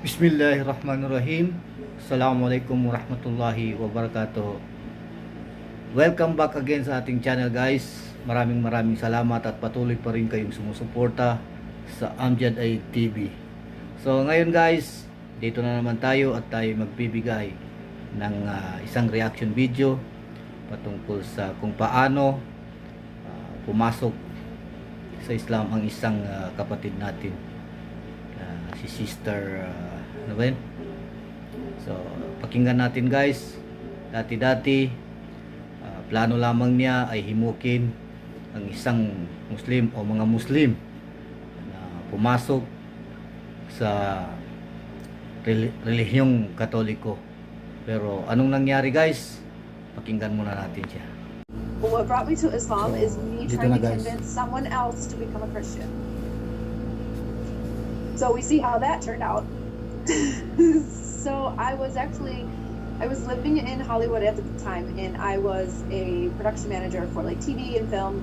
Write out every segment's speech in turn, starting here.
Bismillahirrahmanirrahim. Assalamualaikum warahmatullahi wabarakatuh. Welcome back again sa ating channel, guys. Maraming salamat at patuloy pa rin kayong sumusuporta sa Amjad Ayyed TV. So ngayon, guys, dito na naman tayo at tayo magbibigay ng isang reaction video patungkol sa kung paano pumasok sa Islam ang isang kapatid natin, si Sister ano ba yun? So pakinggan natin, guys. Dati plano lamang niya ay himukin ang isang Muslim o mga Muslim na pumasok sa relihiyong Katoliko. Pero anong nangyari, guys? Pakinggan muna natin siya. What brought me to Islam is me trying to convince someone else to become a Christian. So we see how that turned out. So I was living in Hollywood at the time, and I was a production manager for like TV and film,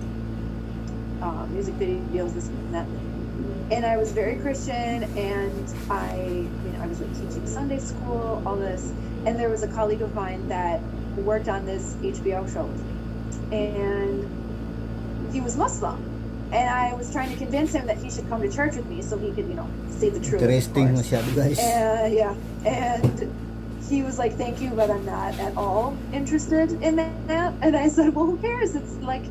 music videos, this and that. And I was very Christian, and I was like teaching Sunday school, all this. And there was a colleague of mine that worked on this HBO show with me, and he was Muslim. And I was trying to convince him that he should come to church with me so he could, say the truth. Interesting masyado, guys. Yeah. And he was like, thank you, but I'm not at all interested in that. And I said, well, who cares? It's like,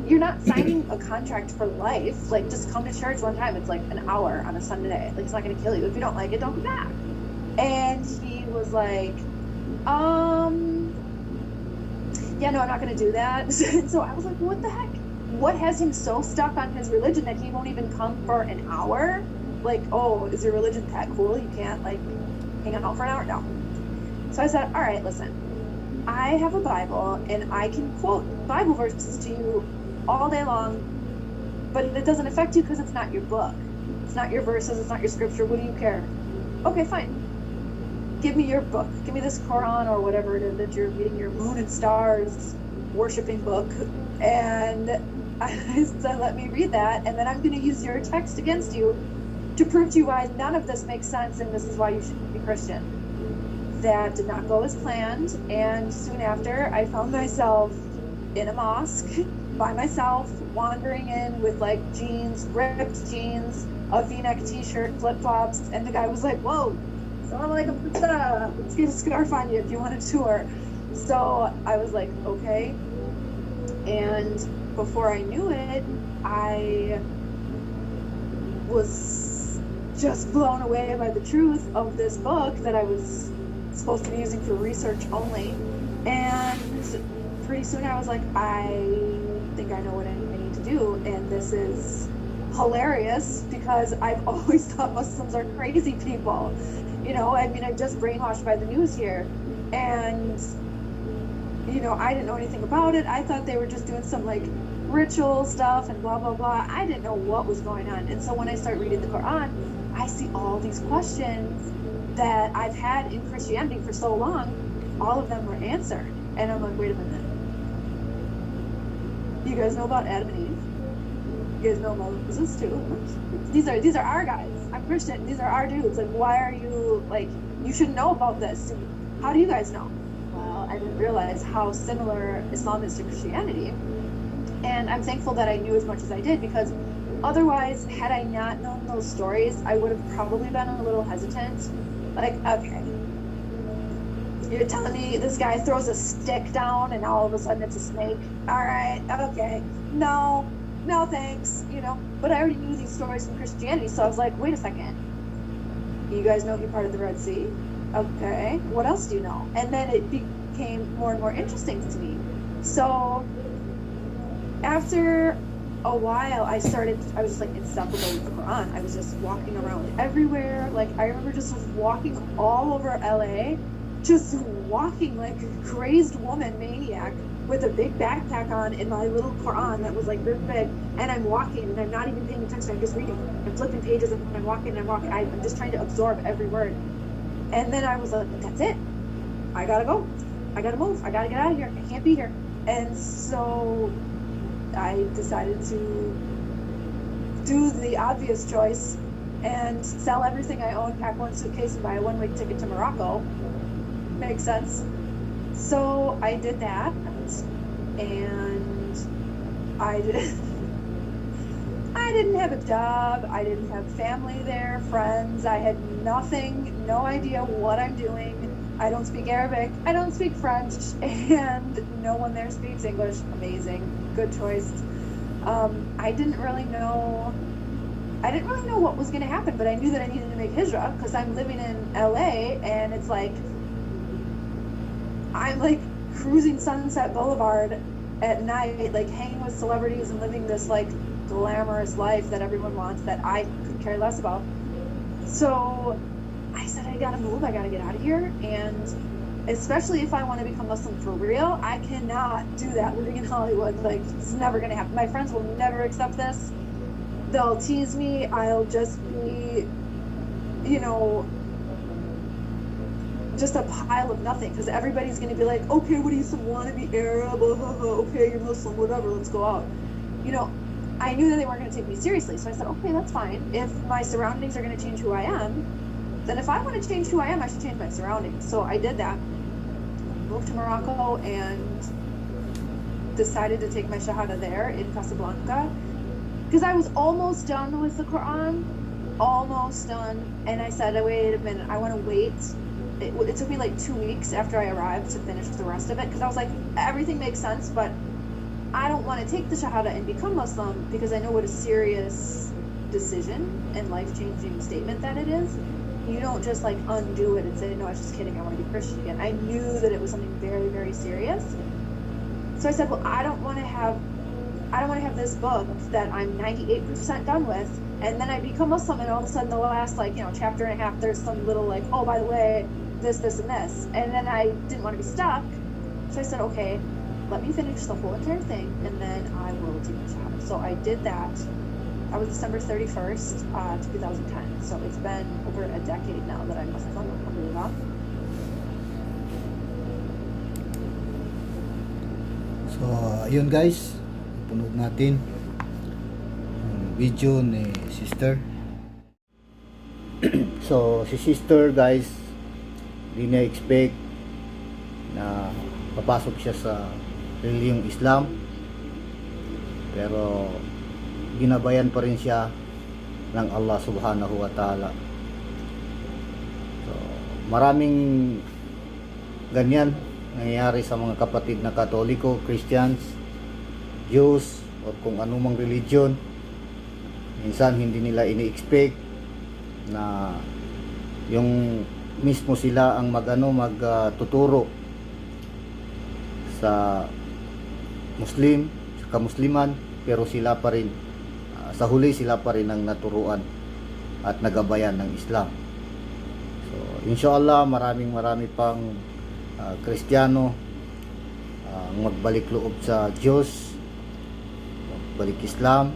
you're not signing a contract for life. Like, just come to church one time. It's like an hour on a Sunday. Like, it's not going to kill you. If you don't like it, don't come back. And he was like, yeah, no, I'm not going to do that. So I was like, what the heck? What has him so stuck on his religion that he won't even come for an hour? Like, oh, is your religion that cool? You can't, like, hang out for an hour? No. So I said, all right, listen. I have a Bible, and I can quote Bible verses to you all day long, but it doesn't affect you because it's not your book. It's not your verses. It's not your scripture. What do you care? Okay, fine. Give me your book. Give me this Quran or whatever it is that you're reading, your moon and stars worshiping book. And I said, let me read that, and then I'm going to use your text against you to prove to you why none of this makes sense, and this is why you shouldn't be Christian. That did not go as planned, and soon after, I found myself in a mosque by myself, wandering in with like jeans, ripped jeans, a V-neck t-shirt, flip-flops, and the guy was like, whoa, let's get a scarf on you if you want a tour. So I was like, okay. And before I knew it, I was just blown away by the truth of this book that I was supposed to be using for research only. And pretty soon I was like, I think I know what I need to do. And this is hilarious because I've always thought Muslims are crazy people. I'm just brainwashed by the news here. And I didn't know anything about it. I thought they were just doing some like ritual stuff and blah, blah, blah. I didn't know what was going on. And so when I start reading the Quran, I see all these questions that I've had in Christianity for so long. All of them were answered. And I'm like, wait a minute. You guys know about Adam and Eve? You guys know about Moses too? These are our guys. I'm Christian. These are our dudes. Like, why are you, like, you should know about this. How do you guys know? Well, I didn't realize how similar Islam is to Christianity. And I'm thankful that I knew as much as I did, because otherwise, had I not known those stories, I would have probably been a little hesitant. Like, okay, you're telling me this guy throws a stick down and all of a sudden it's a snake? All right, okay. No, thanks, But I already knew these stories from Christianity, so I was like, wait a second. You guys know he parted the Red Sea? Okay, what else do you know? And then it became more and more interesting to me. So after a while, I was just like inseparable with the Quran. I was just walking around everywhere. Like, I remember just walking all over LA, just walking like a crazed woman, maniac, with a big backpack on and my little Quran that was like this big, and I'm walking and I'm not even paying attention. I'm just reading. I'm flipping pages and I'm walking. I'm just trying to absorb every word. And then I was like, that's it. I gotta go. I gotta move. I gotta get out of here. I can't be here. And so I decided to do the obvious choice and sell everything I own, pack one suitcase, and buy a one-way ticket to Morocco. Makes sense. So I did that, and I didn't have a job, I didn't have family there, friends, I had nothing, no idea what I'm doing. I don't speak Arabic, I don't speak French, and no one there speaks English. Amazing, good choice. I didn't really know what was going to happen, but I knew that I needed to make hijrah because I'm living in LA, and it's like I'm like cruising Sunset Boulevard at night, like hanging with celebrities and living this like glamorous life that everyone wants that I could care less about. So I said, I gotta move, I gotta get out of here. And especially if I want to become Muslim for real, I cannot do that living in Hollywood. Like, it's never gonna happen. My friends will never accept this. They'll tease me. I'll just be, you know, just a pile of nothing, because everybody's gonna be like, okay, what do you want to be Arab? Okay, you're Muslim, whatever, let's go out. You know, I knew that they weren't going to take me seriously, so I said, okay, that's fine. If my surroundings are going to change who I am, then if I want to change who I am, I should change my surroundings. So I did that. Moved to Morocco and decided to take my Shahada there in Casablanca, because I was almost done with the Quran, almost done. And I said, wait a minute, I want to wait. It took me like 2 weeks after I arrived to finish the rest of it, because I was like, everything makes sense, but I don't want to take the Shahada and become Muslim, because I know what a serious decision and life-changing statement that it is. You don't just like undo it and say, no, I was just kidding, I want to be Christian again. I knew that it was something very, very serious. So I said, well, I don't want to have this book that I'm 98% done with, and then I become Muslim, and all of a sudden the last, like, you know, chapter and a half, there's some little like, oh, by the way, this, and this. And then I didn't want to be stuck. So I said, okay, let me finish the whole entire thing, and then I will take the Shahada. So I did that. That was December 31st, 2010. So it's been over a decade now that I'm Muslim, alhamdulillah. So, ayun guys, punog natin ang video ni sister. So, si sister guys, hindi niya expect na papasok siya sa reliyong Islam, pero ginabayan pa rin siya ng Allah subhanahu wa ta'ala. So, maraming ganyan nangyayari sa mga kapatid na Katoliko, Christians, Jews, o kung anumang religion. Minsan hindi nila ini-expect na yung mismo sila ang magtuturo sa Muslim, sa kamusliman, pero sila pa rin sa huli sila pa rin ang naturuan at nagabayan ng Islam. So inshallah marami pang Kristiyano magbalik loob sa Diyos, magbalik Islam,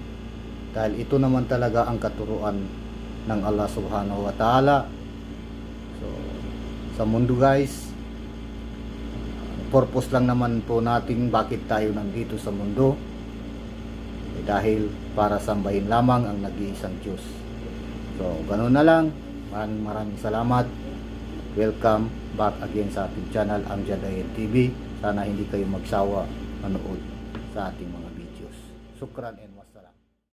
dahil ito naman talaga ang katuruan ng Allah subhanahu wa ta'ala. So sa mundo guys, purpose lang naman po natin bakit tayo nandito sa mundo, dahil para sambahin lamang ang nag-iisang Diyos. So ganoon na lang. Maraming salamat. Welcome back again sa ating channel, Amjad Ayyed TV. Sana hindi kayo magsawa manood sa ating mga videos. Shukran and